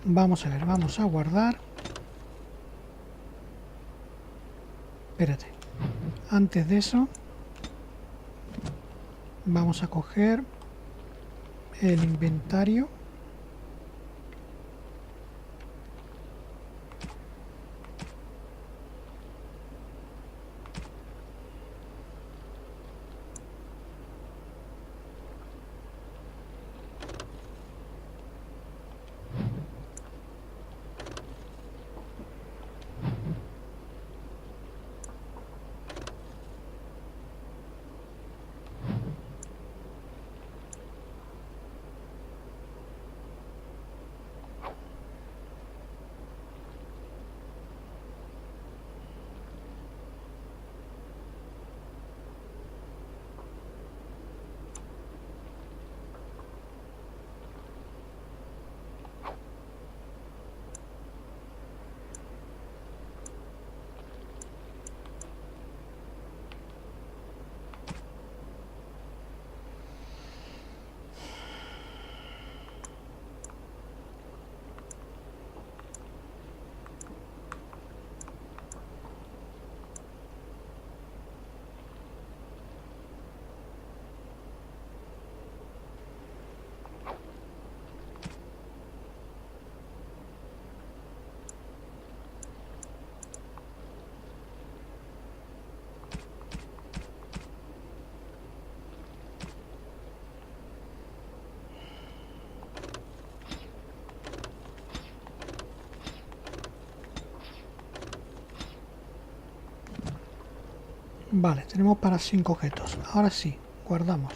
Vamos a ver, vamos a guardar. Espérate. Antes de eso, vamos a coger el inventario. Vale, tenemos para 5 objetos. Ahora sí, guardamos.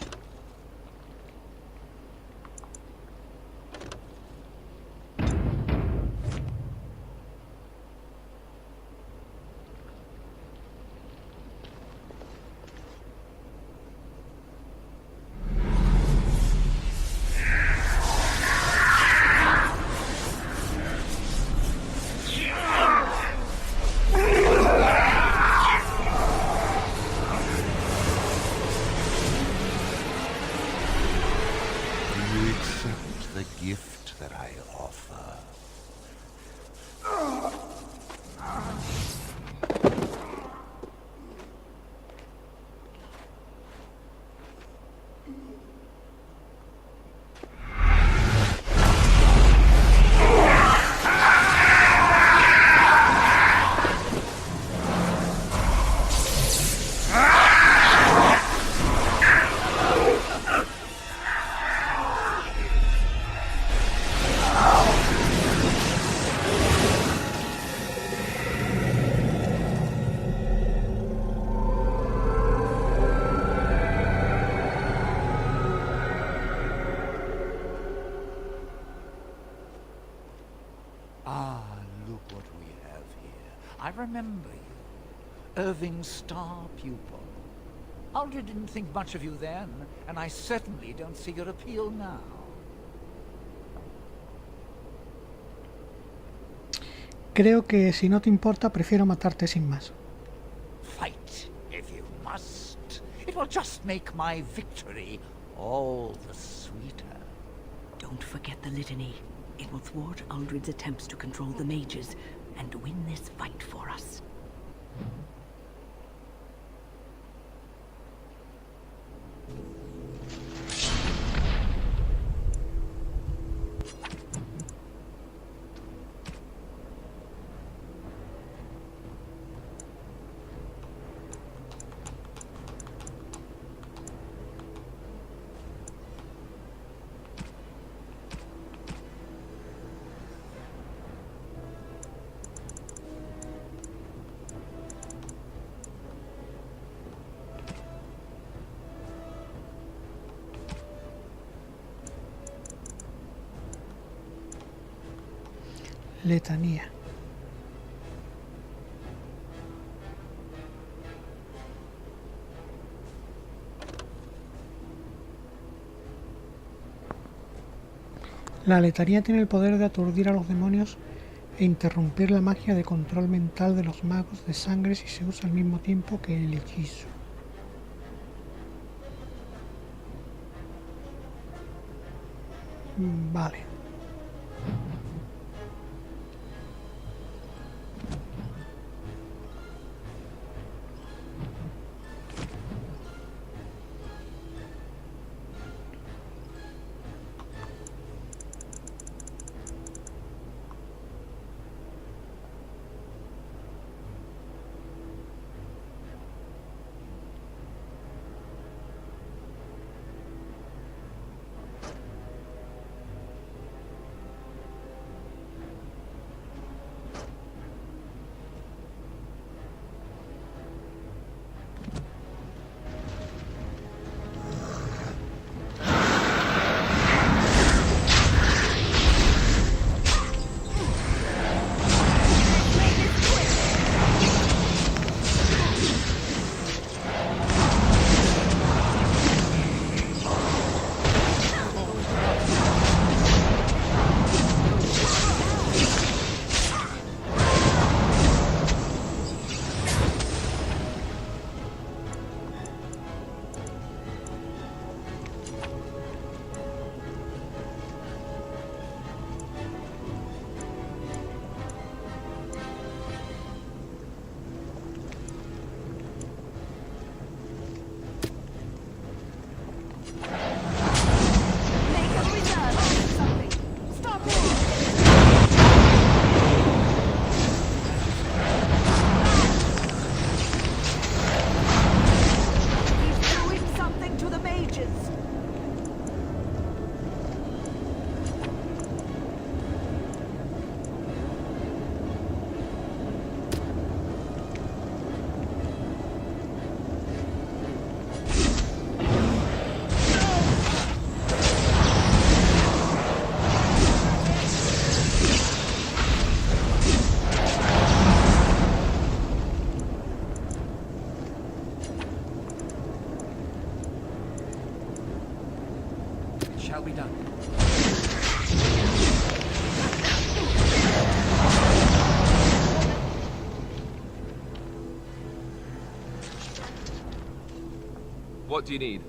I remember you. Irving's star pupil. Aldred didn't think much of you then, and I certainly don't see your appeal now. Creo que si no te importa, prefiero matarte sin más. Fight, if you must. It will just make my victory all the sweeter. Don't forget the litany. It will thwart Aldred's attempts to control the mages and win this fight for us. Letanía. La letanía tiene el poder de aturdir a los demonios e interrumpir la magia de control mental de los magos de sangre si se usa al mismo tiempo que el hechizo. Vale. What do you need?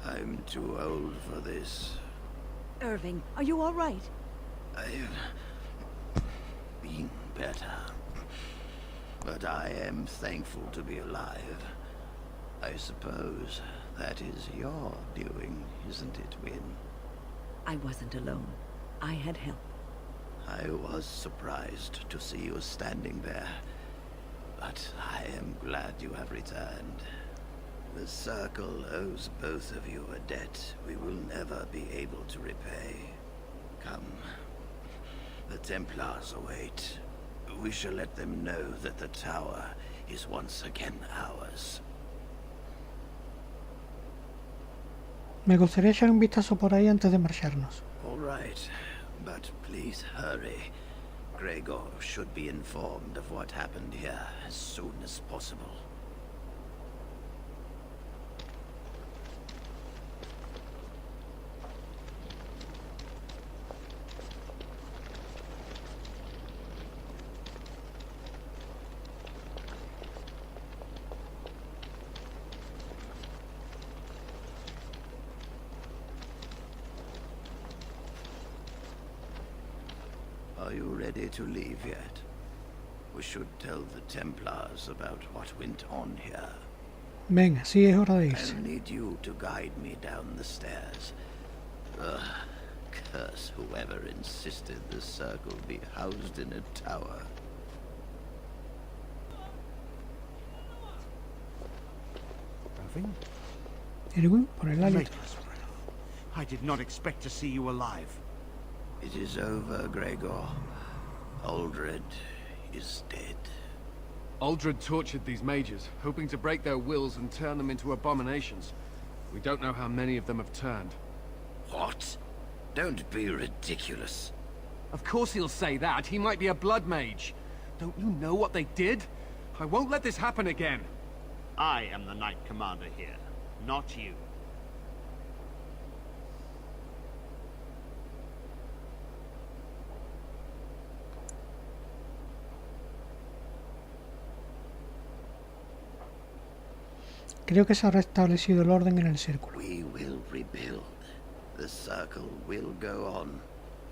I'm too old for this. Irving, are you all right? I've been better. But I am thankful to be alive. I suppose that is your doing, isn't it, Win? I wasn't alone. I had help. I was surprised to see you standing there. But I am glad you have returned. The Circle owes both of you a debt we will never be able to repay. Come. The Templars await. We shall let them know that the tower is once again ours. Me gustaría echar un vistazo por ahí antes de marcharnos. All right, but please hurry. Gregor should be informed of what happened here as soon as possible. Are you ready to leave yet? We should tell the Templars about what went on here. Venga, sí, es hora de irse. I'll need you to guide me down the stairs. Curse whoever insisted the Circle be housed in a tower. Irving? Irwin, por el hálito. I did not expect to see you alive. It is over, Gregor. Aldred is dead. Aldred tortured these mages, hoping to break their wills and turn them into abominations. We don't know how many of them have turned. What? Don't be ridiculous. Of course he'll say that. He might be a blood mage. Don't you know what they did? I won't let this happen again. I am the Knight Commander here, not you. Creo que se ha restablecido el orden en el círculo. We will rebuild. The Circle will go on,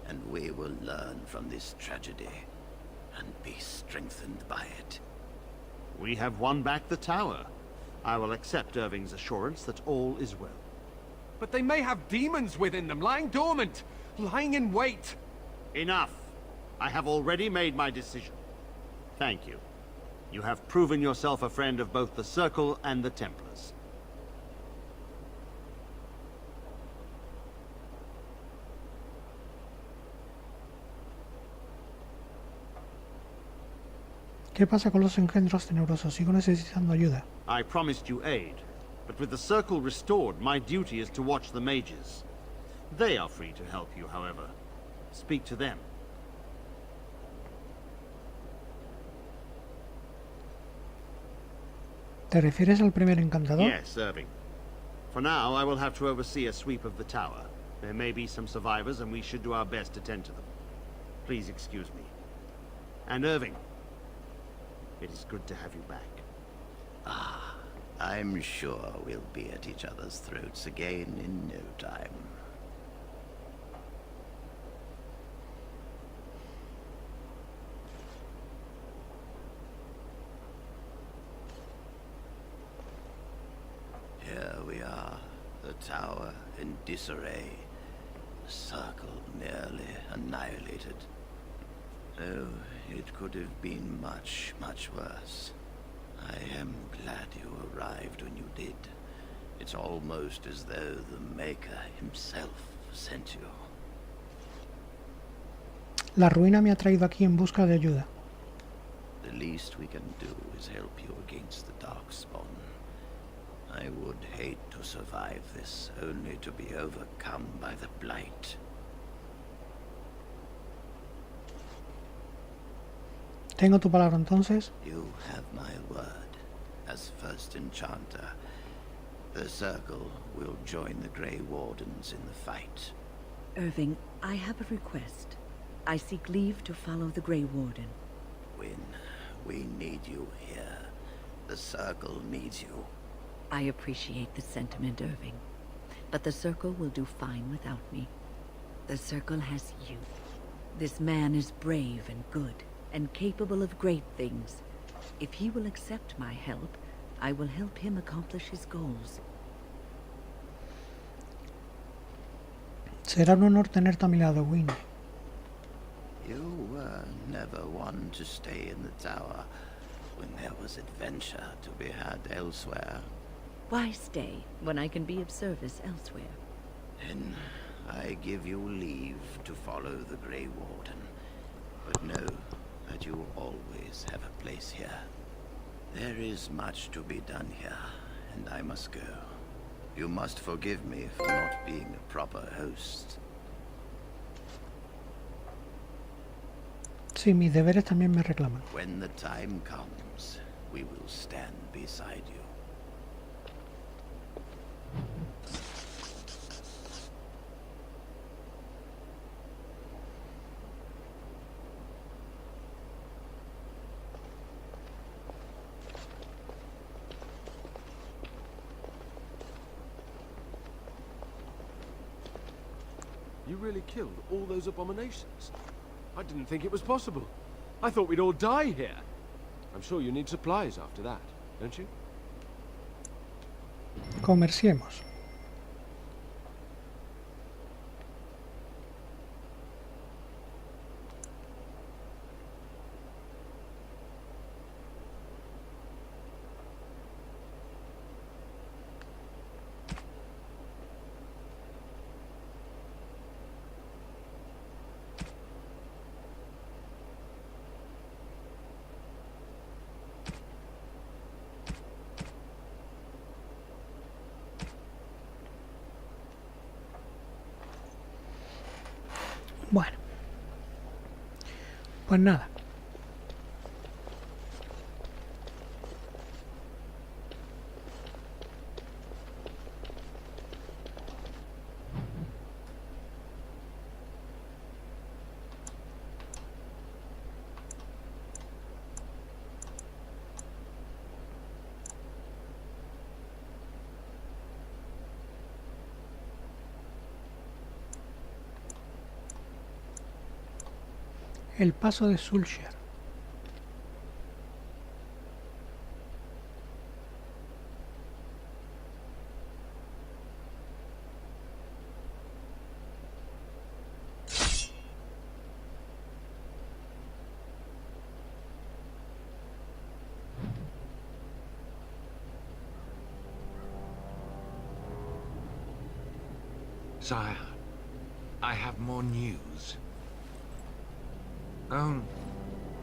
and we will learn from this tragedy, and be strengthened by it. We have won back the tower. I will accept Irving's assurance that all is well. But they may have demons within them, lying dormant, lying in wait. Enough. I have already made my decision. Thank you. You have proven yourself a friend of both the Circle and the Templars. ¿Qué pasa con los engendros tenebrosos? Sigo necesitando ayuda. I promised you aid, but with the Circle restored, my duty is to watch the mages. They are free to help you, however. Speak to them. ¿Te refieres al primer encantador? Yes, Irving. For now, I will have to oversee a sweep of the tower. There may be some survivors, and we should do our best to tend to them. Please excuse me. And Irving, it is good to have you back. I'm sure we'll be at each other's throats again in no time. Here we are, the tower in disarray, the Circle nearly annihilated. Oh, it could have been much, much worse. I am glad you arrived when you did. It's almost as though the Maker himself sent you. La ruina me ha traído aquí en busca de ayuda. The least we can do is help you against the Darkspawn. I would hate to survive this, only to be overcome by the Blight. Tengo tu palabra entonces. You have my word. As first enchanter, the Circle will join the Grey Wardens in the fight. Irving, I have a request. I seek leave to follow the Grey Warden. When we need you here, the Circle needs you. I appreciate the sentiment, Irving. But the Circle will do fine without me. The Circle has you. This man is brave and good, and capable of great things. If he will accept my help, I will help him accomplish his goals. Será un honor tenerte a mi lado, Winnie. You were never one to stay in the tower when there was adventure to be had elsewhere. Why stay when I can be of service elsewhere? Then I give you leave to follow the Grey Warden. But know that you always have a place here. There is much to be done here, and I must go. You must forgive me for not being a proper host. Sí, mis deberes también me reclaman. When the time comes, we will stand beside you. You really killed all those abominations? I didn't think it was possible. I thought we'd all die here. I'm sure you need supplies after that, don't you? Comerciemos. Bueno, pues nada. El paso de Sulcher. Sire, I have more news.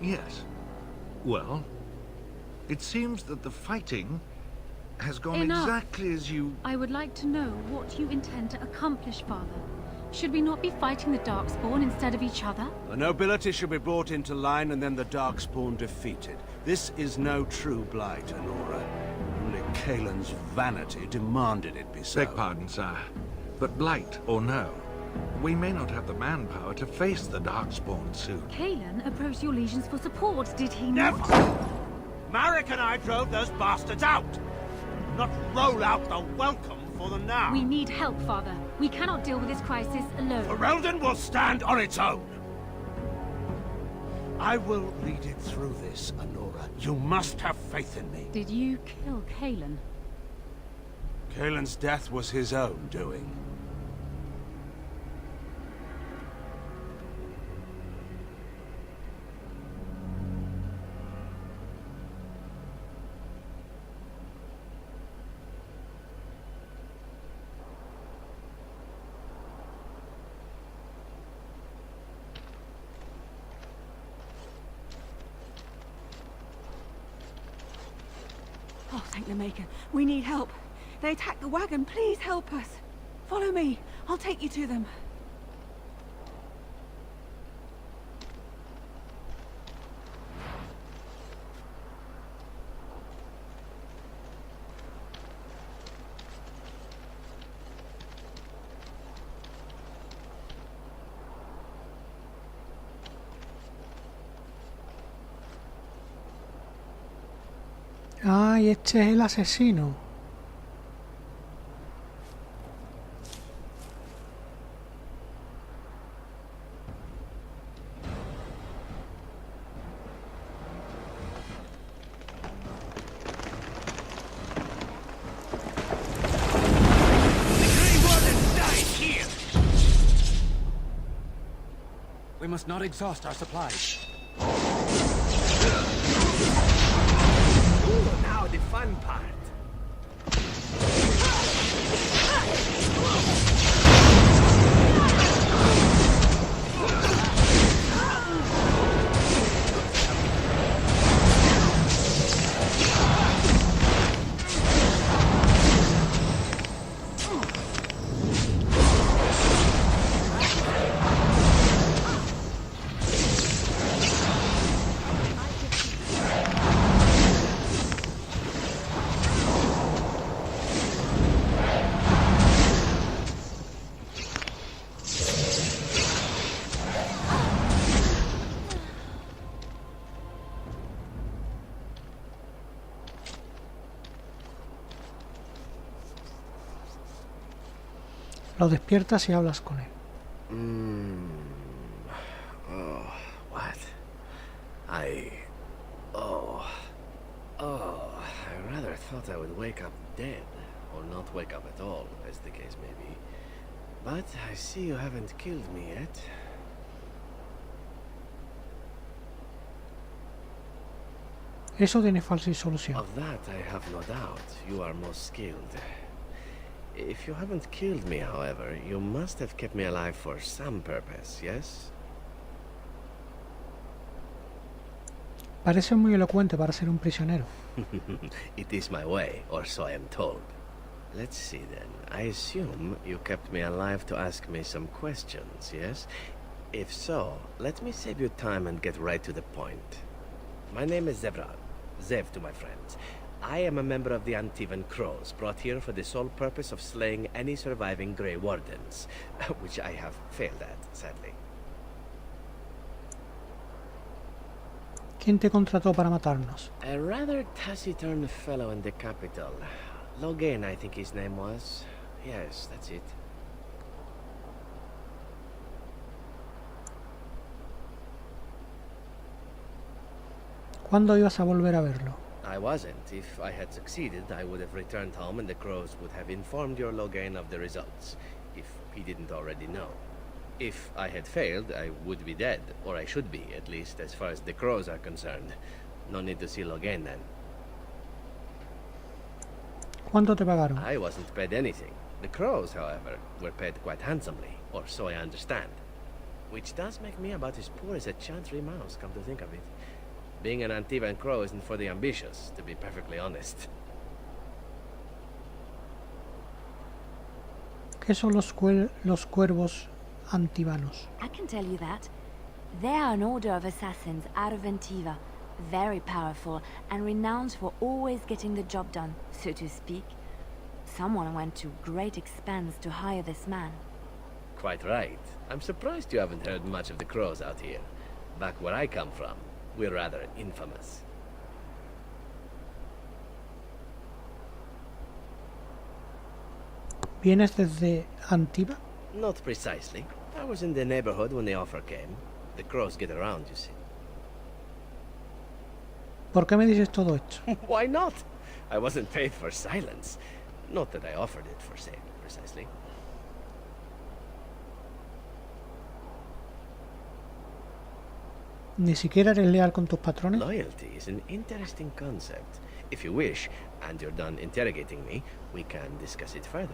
Yes. Well, it seems that the fighting has gone Enough. exactly as you... I would like to know what you intend to accomplish, Father. Should we not be fighting the Darkspawn instead of each other? The nobility should be brought into line and then the Darkspawn defeated. This is no true blight, Honora. Only Kaelin's vanity demanded it be so. Beg pardon, sire. But blight or no, we may not have the manpower to face the Darkspawn soon. Kaelin approached your legions for support, did he not? Never! Marek and I drove those bastards out! Not roll out the welcome for them now! We need help, Father. We cannot deal with this crisis alone. Ferelden will stand on its own! I will lead it through this, Honora. You must have faith in me. Did you kill Kaelin? Kaelin's death was his own doing. Oh, thank the Maker. We need help. They attacked the wagon. Please help us. Follow me. I'll take you to them. Ay, este es el asesino. We must not exhaust our supplies. Ooh, now the fun part. Lo despiertas y hablas con él. Oh, what? I rather thought I would wake up dead, or not wake up at all, as the case may be. But I see you haven't killed me yet. Eso tiene fácil solución. Of that I have no doubt. You are most skilled. If you haven't killed me, however, you must have kept me alive for some purpose, yes? Parece muy elocuente para ser un prisionero. It is my way, or so I am told. Let's see then. I assume you kept me alive to ask me some questions, yes? If so, let me save you time and get right to the point. My name is Zevran. Zev to my friends. I am a member of the Antivan Crows, brought here for the sole purpose of slaying any surviving Grey Wardens, which I have failed at, sadly. ¿Quién te contrató para matarnos? A rather taciturn fellow in the capital. Logan, I think his name was. Yes, that's it. ¿Cuándo ibas a volver a verlo? I wasn't. If I had succeeded, I would have returned home and the Crows would have informed your Logan of the results, if he didn't already know. If I had failed, I would be dead, or I should be, at least as far as the Crows are concerned. No need to see Logan then. ¿Cuánto te pagaron? I wasn't paid anything. The Crows, however, were paid quite handsomely, or so I understand. Which does make me about as poor as a chantry mouse, come to think of it. Being an Antivan Crow isn't for the ambitious, to be perfectly honest. ¿Qué son los cuervos antivanos? I can tell you that. They are an order of assassins out of Antiva, very powerful and renowned for always getting the job done, so to speak. Someone went to great expense to hire this man. Quite right. I'm surprised you haven't heard much of the Crows out here. Back where I come from, we're rather infamous. ¿Vienes desde Antiva? Not precisely. I was in the neighborhood when the offer came. The Crows get around, you see. ¿Por qué me dices todo esto? Why not? I wasn't paid for silence. Not that I offered it for sale, precisely. ¿Ni siquiera eres leal con tus patrones? Loyalty is an interesting concept. If you wish, and you're done interrogating me, we can discuss it further.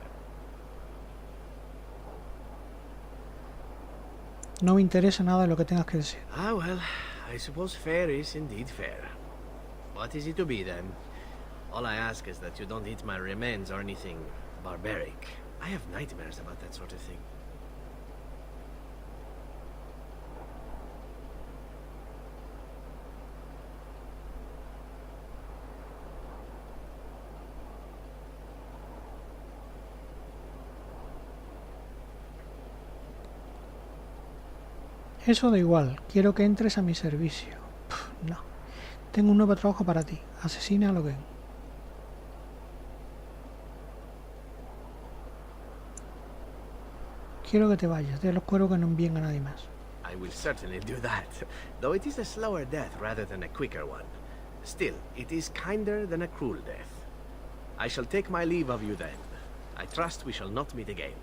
No me interesa nada de lo que tengas que decir. Ah, well, I suppose fair is indeed fair. What is it to be, then? All I ask is that you don't eat my remains or anything barbaric. I have nightmares about that sort of thing. Eso da igual, quiero que entres a mi servicio. No. Tengo un nuevo trabajo para ti. Asesina a Logan. Quiero que te vayas. De los cuervos que no envíen a nadie más. I will certainly do that, though it is a slower death rather than a quicker one. Still, it is kinder than a cruel death. I shall take my leave of you then. I trust we shall not meet again.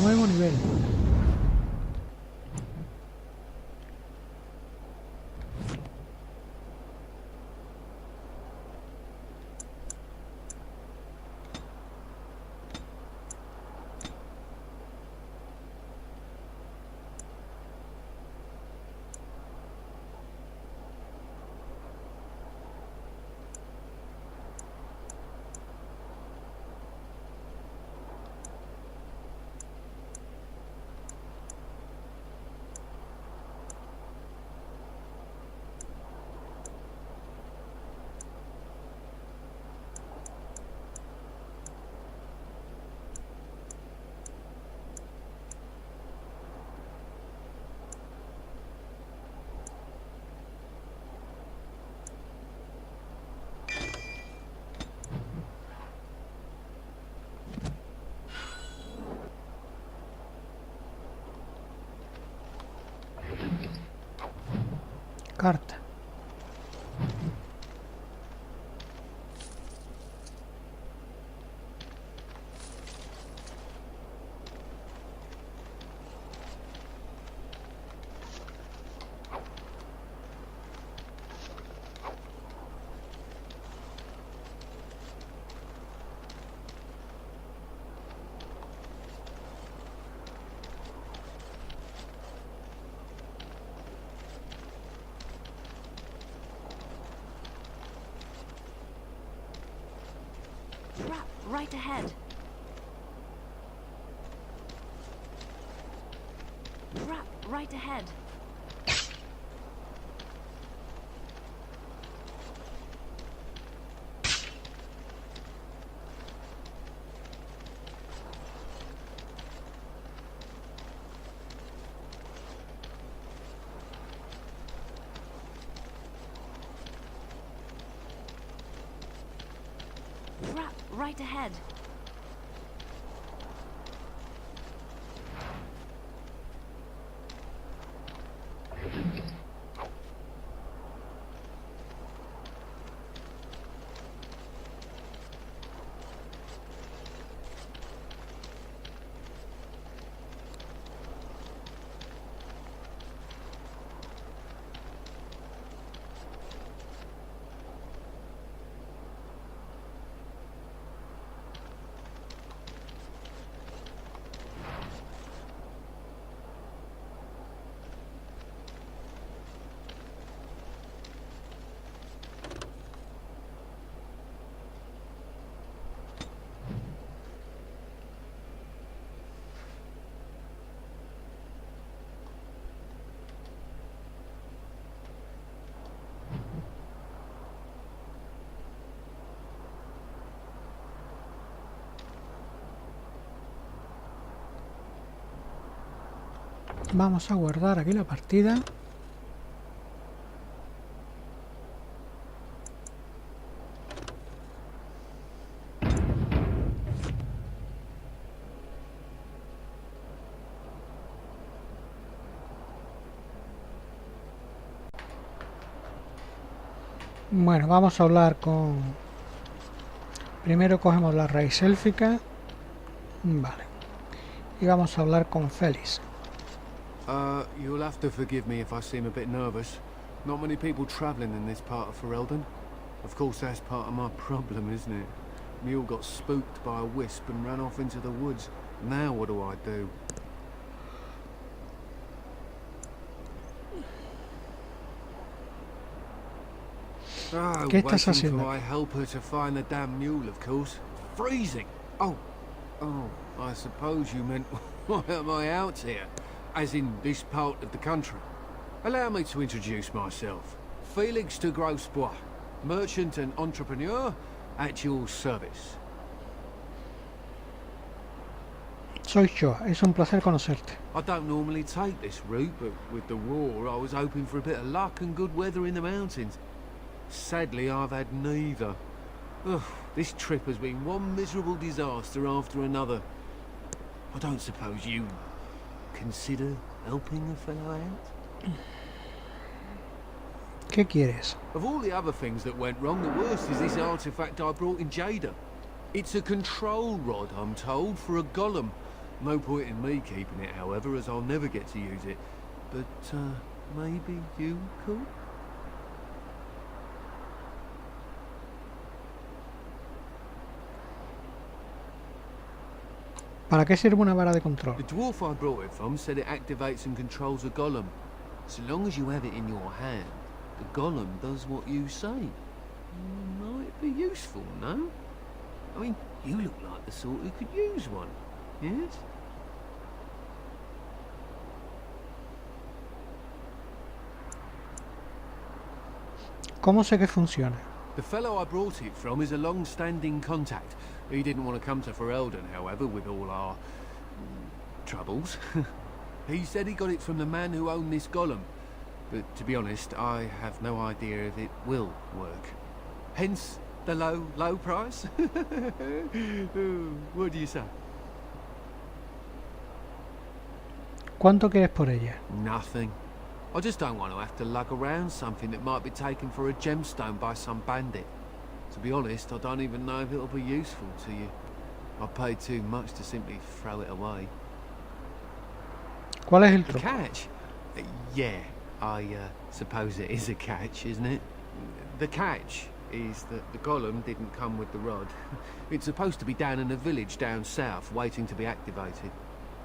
Nuevo nivel. Carta. Right ahead. Right ahead. Right ahead. Vamos a guardar aquí la partida. Bueno, vamos a hablar con... Primero cogemos la raíz élfica. Vale. Y vamos a hablar con Félix. You'll have to forgive me if I seem a bit nervous. Not many people traveling in this part of Ferelden. Of course, that's part of my problem, isn't it? Mule got spooked by a wisp and ran off into the woods. Now what do I do? Oh, ¿Qué estás waiting haciendo? for my helper to find the damn mule, of course. Freezing! Oh, I suppose you meant, why am I out here? As in this part of the country. Allow me to introduce myself. Felix de Grosbois, merchant and entrepreneur at your service. Soy Shoa, es un placer conocerte. I don't normally take this route, but with the war, I was hoping for a bit of luck and good weather in the mountains. Sadly, I've had neither. Ugh, this trip has been one miserable disaster after another. I don't suppose you consider helping a fellow out? ¿Qué quieres? Of all the other things that went wrong, the worst is this artifact I brought in Jada. It's a control rod, I'm told, for a golem. No point in me keeping it, however, as I'll never get to use it. But, maybe you could? ¿Para qué sirve una vara de control? The dwarf I brought it from said it activates and controls a golem. So long as you have it in your hand, the golem does what you say. Might be useful, no? I mean, you look like the sort who could use one, yes? ¿Cómo sé que funciona? The fellow I brought it from is a long-standing contact. He didn't want to come to Ferelden, however, with all our troubles. He said he got it from the man who owned this golem. But to be honest, I have no idea if it will work. Hence the low price. What do you say? ¿Cuánto quieres por ella? Nothing. I just don't want to have to lug around something that might be taken for a gemstone by some bandit. To be honest, I don't even know if it'll be useful to you. I paid too much to simply throw it away. ¿Cuál es el The truco? catch? Yeah, I suppose it is a catch, isn't it? The catch is that the golem didn't come with the rod. It's supposed to be down in a village down south, waiting to be activated.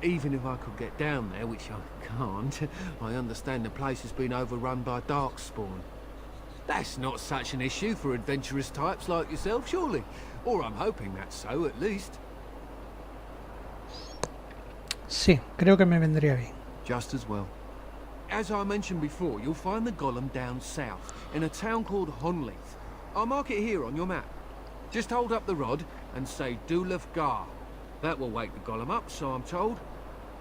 Even if I could get down there, which I can't, I understand the place has been overrun by darkspawn. That's not such an issue for adventurous types like yourself, surely? Or I'm hoping that's so, at least. Sí, creo que me vendría bien. Just as well. As I mentioned before, you'll find the golem down south, in a town called Honleith. I'll mark it here on your map. Just hold up the rod and say Dulaf Gar. That will wake the golem up, so I'm told.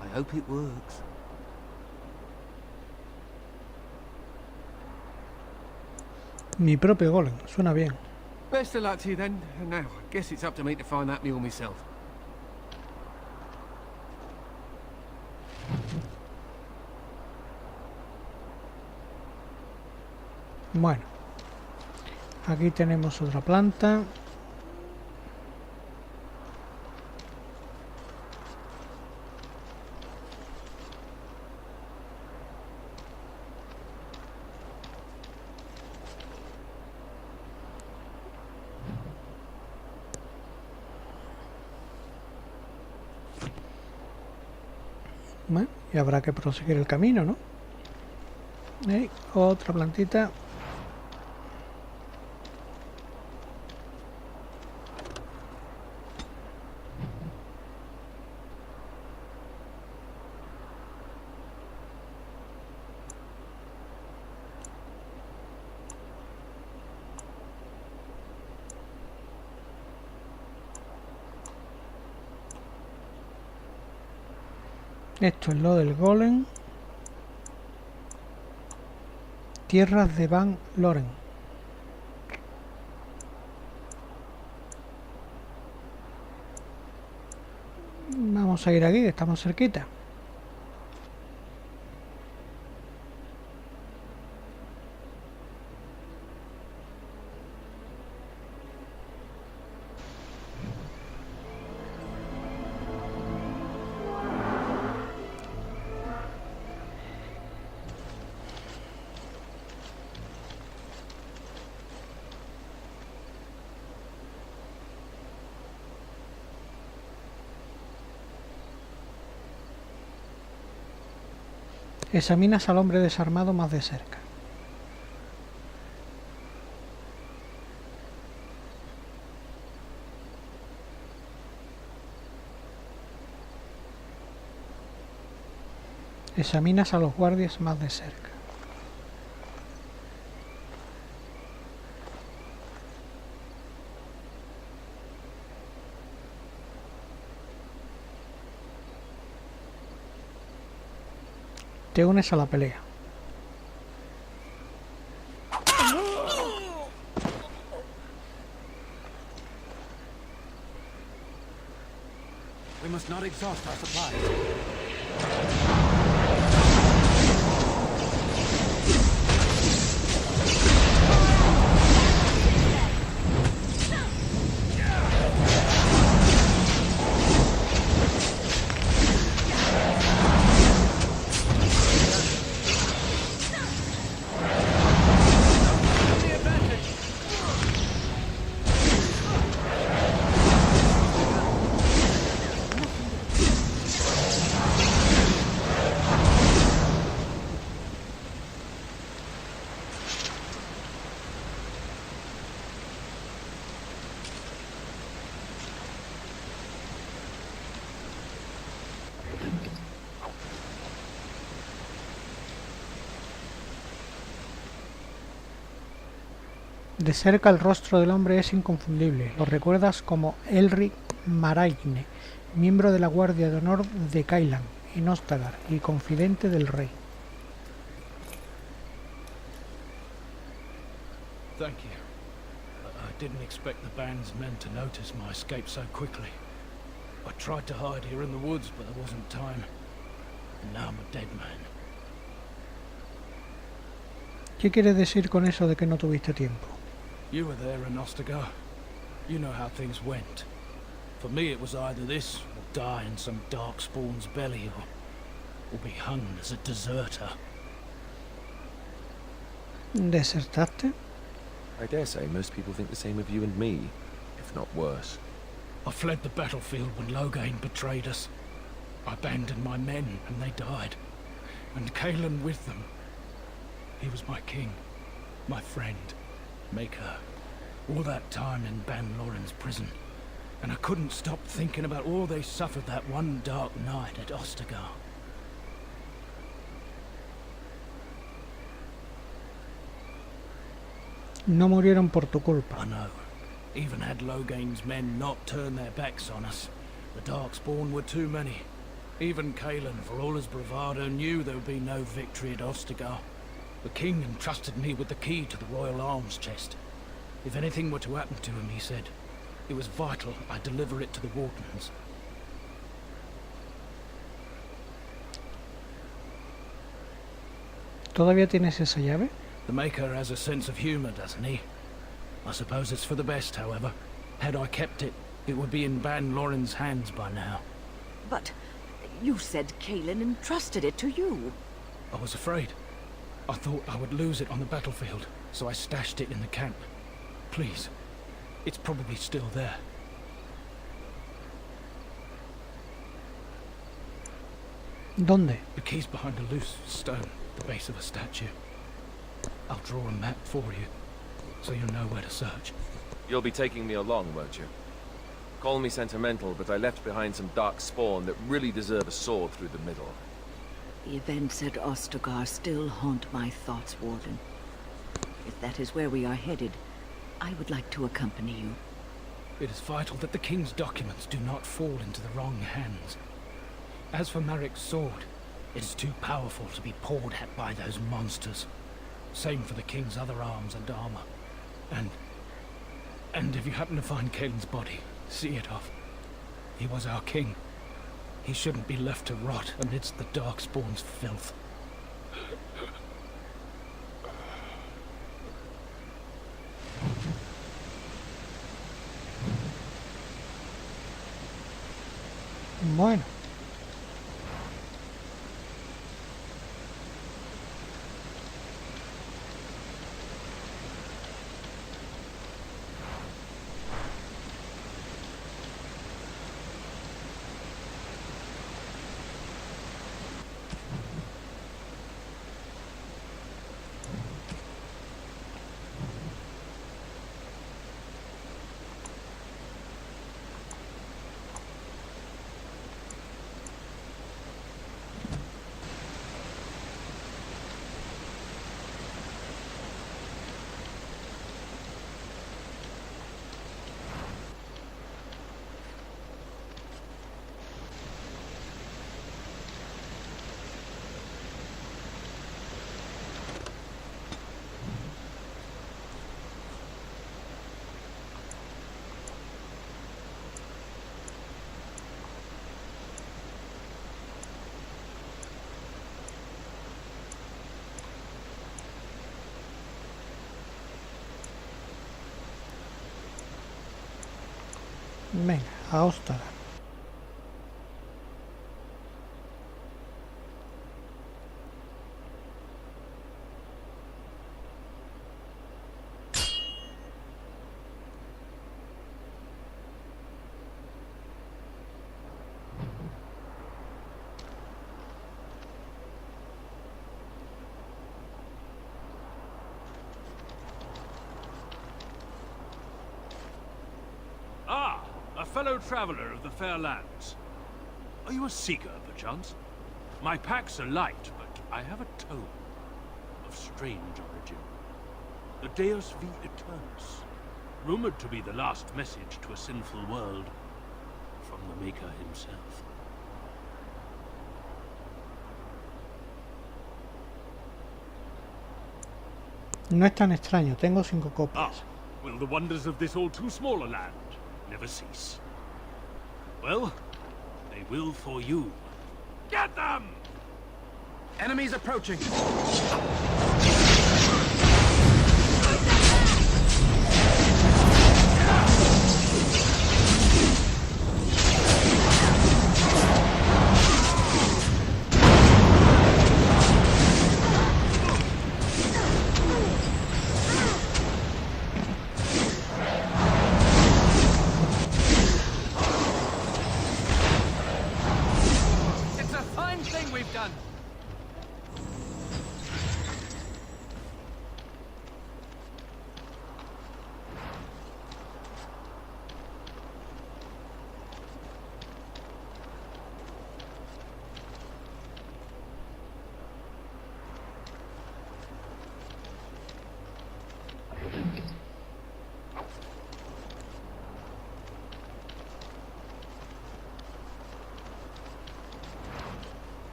I hope it works. Mi propio golem, suena bien. Best of luck to you then. And now, I guess it's up to me to find that mule myself. Bueno, aquí tenemos otra planta. Bueno, y habrá que proseguir el camino, ¿no? Otra plantita. Esto es lo del golem. Tierras de Van Loren. Vamos a ir aquí, que estamos cerquita. Examinas al hombre desarmado más de cerca. Examinas a los guardias más de cerca. Te unes a la pelea. We must not exhaust our supplies. De cerca el rostro del hombre es inconfundible. Lo recuerdas como Elric Maraine, miembro de la Guardia de Honor de Kailan, en Ostagar, y confidente del rey. Thank you. I didn't expect the band's men to notice my escape so quickly. I tried to hide here in the woods, but there wasn't time. And now I'm a dead man. ¿Qué quieres decir con eso de que no tuviste tiempo? You were there in Ostagar. You know how things went. For me it was either this, or die in some darkspawn's belly, or be hung as a deserter. ¿Desertaste? I dare say most people think the same of you and me, if not worse. I fled the battlefield when Loghain betrayed us. I abandoned my men, and they died. And Kailan with them. He was my king, my friend, maker. All that time in Ban Loren's prison. And I couldn't stop thinking about all they suffered that one dark night at Ostagar. No murieron por tu culpa. I know. Even had Loghain's men not turned their backs on us, the Darkspawn were too many. Even Kailan, for all his bravado, knew there would be no victory at Ostagar. The king entrusted me with the key to the royal arms chest. If anything were to happen to him, he said, it was vital I deliver it to the Wardens. ¿Todavía tienes esa llave? The Maker has a sense of humor, doesn't he? I suppose it's for the best, however. Had I kept it, it would be in Ban Loren's hands by now. But you said Kailan entrusted it to you. I was afraid. I thought I would lose it on the battlefield, so I stashed it in the camp. Please, it's probably still there. ¿Dónde? The key's behind a loose stone at the base of a statue. I'll draw a map for you, so you'll know where to search. You'll be taking me along, won't you? Call me sentimental, but I left behind some dark spawn that really deserve a sword through the middle. The events at Ostagar still haunt my thoughts, Warden. If that is where we are headed, I would like to accompany you. It is vital that the king's documents do not fall into the wrong hands. As for Marik's sword, it is too powerful to be pawed at by those monsters. Same for the king's other arms and armor. And if you happen to find Kailan's body, see it off. He was our king. He shouldn't be left to rot amidst the Darkspawn's filth. Bueno. Venga, a Ostara. A fellow traveler of the fair lands. Are you a seeker, perchance? My packs are light, but I have a tome of strange origin. The Deus V Eternus, rumored to be the last message to a sinful world from the Maker himself. No es tan extraño, tengo 5 copias. Will the wonders of this all too small a land never cease? Well, they will for you. Get them! Enemies approaching!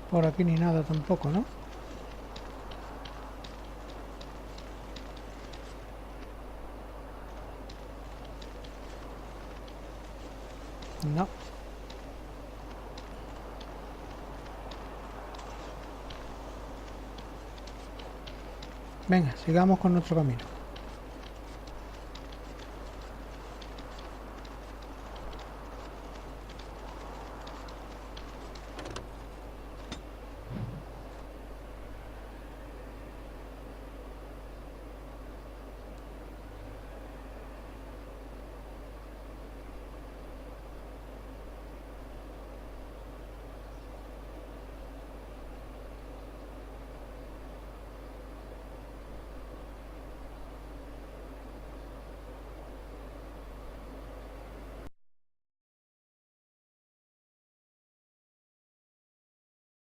Por aquí ni nada tampoco, ¿no? No. Venga, sigamos con nuestro camino.